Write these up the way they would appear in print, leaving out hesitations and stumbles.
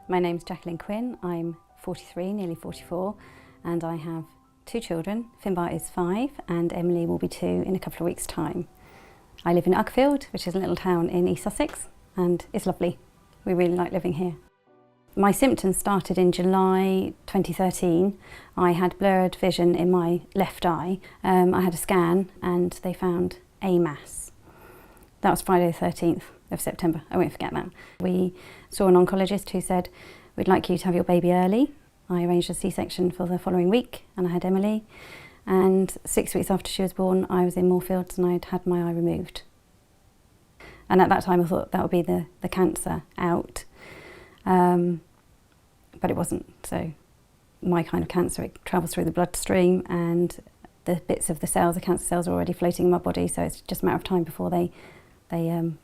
My name's Jacqueline Quinn. I'm 43, nearly 44, and I have 2 children. Finbar is 5 and Emily will be 2 in a couple of weeks' time. I live in Uckfield, which is a little town in East Sussex, and it's lovely. We really like living here. My symptoms started in July 2013. I had blurred vision in my left eye. I had a scan and they found a mass. That was Friday the 13th of September, I won't forget that. We saw an oncologist who said, "We'd like you to have your baby early." I arranged a C-section for the following week and I had Emily. And 6 weeks after she was born, I was in Moorfields and I'd had my eye removed. And at that time I thought that would be the cancer out, but it wasn't. So my kind of cancer, it travels through the bloodstream and the bits of the cells, the cancer cells are already floating in my body, so it's just a matter of time before they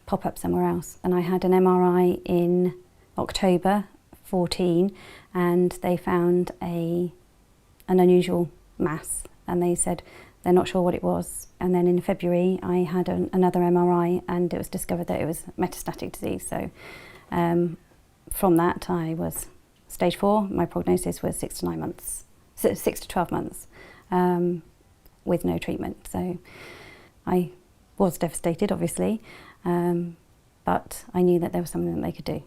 pop up somewhere else. And I had an MRI in October 14 and they found an unusual mass and they said they're not sure what it was. And then in February I had another MRI and it was discovered that it was metastatic disease. So from that I was stage 4. My prognosis was 6 to 12 months with no treatment. So I was devastated, obviously, but I knew that there was something that they could do.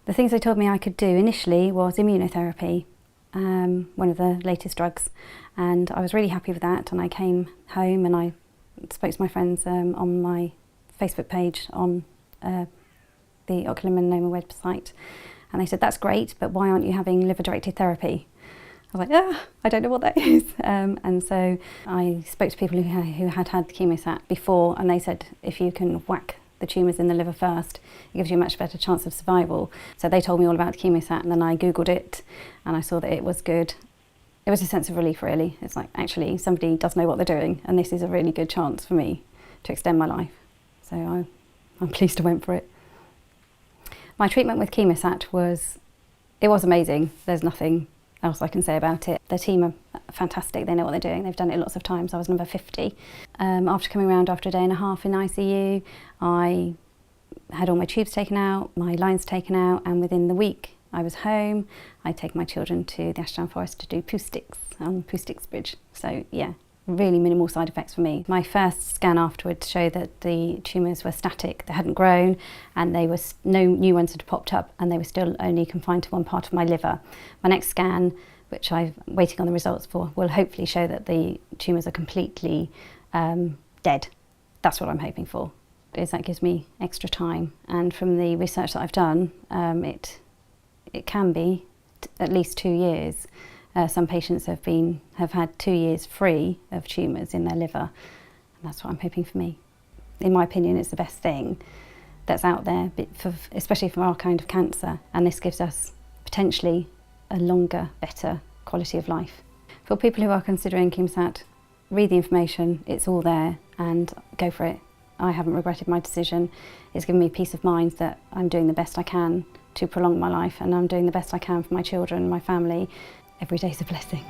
The things they told me I could do initially was immunotherapy, one of the latest drugs, and I was really happy with that. And I came home and I spoke to my friends on my Facebook page on the ocular melanoma website, and they said, "That's great, but why aren't you having liver-directed therapy?" I was like, I don't know what that is. And so I spoke to people who had had chemosat before, and they said, if you can whack the tumours in the liver first, it gives you a much better chance of survival. So they told me all about chemosat, and then I Googled it, and I saw that it was good. It was a sense of relief, really. It's like, actually, somebody does know what they're doing, and this is a really good chance for me to extend my life. So I'm pleased I went for it. My treatment with chemosat was amazing. There's nothing else I can say about it. The team are fantastic, they know what they're doing, they've done it lots of times. I was number 50. After coming around after a day and a half in ICU, I had all my tubes taken out, my lines taken out, and within the week I was home. I'd taken my children to the Ashdown Forest to do poo sticks on Poo Sticks Bridge. So yeah, really minimal side effects for me. My first scan afterwards showed that the tumours were static, they hadn't grown, and no new ones had popped up, and they were still only confined to one part of my liver. My next scan, which I'm waiting on the results for, will hopefully show that the tumours are completely dead. That's what I'm hoping for, is that gives me extra time. And from the research that I've done, it can be at least 2 years. Some patients have had 2 years free of tumours in their liver, and that's what I'm hoping for me. In my opinion, it's the best thing that's out there, especially for our kind of cancer, and this gives us potentially a longer, better quality of life. For people who are considering chemosat, read the information, it's all there, and go for it. I haven't regretted my decision. It's given me peace of mind that I'm doing the best I can to prolong my life, and I'm doing the best I can for my children and my family. Every day's a blessing.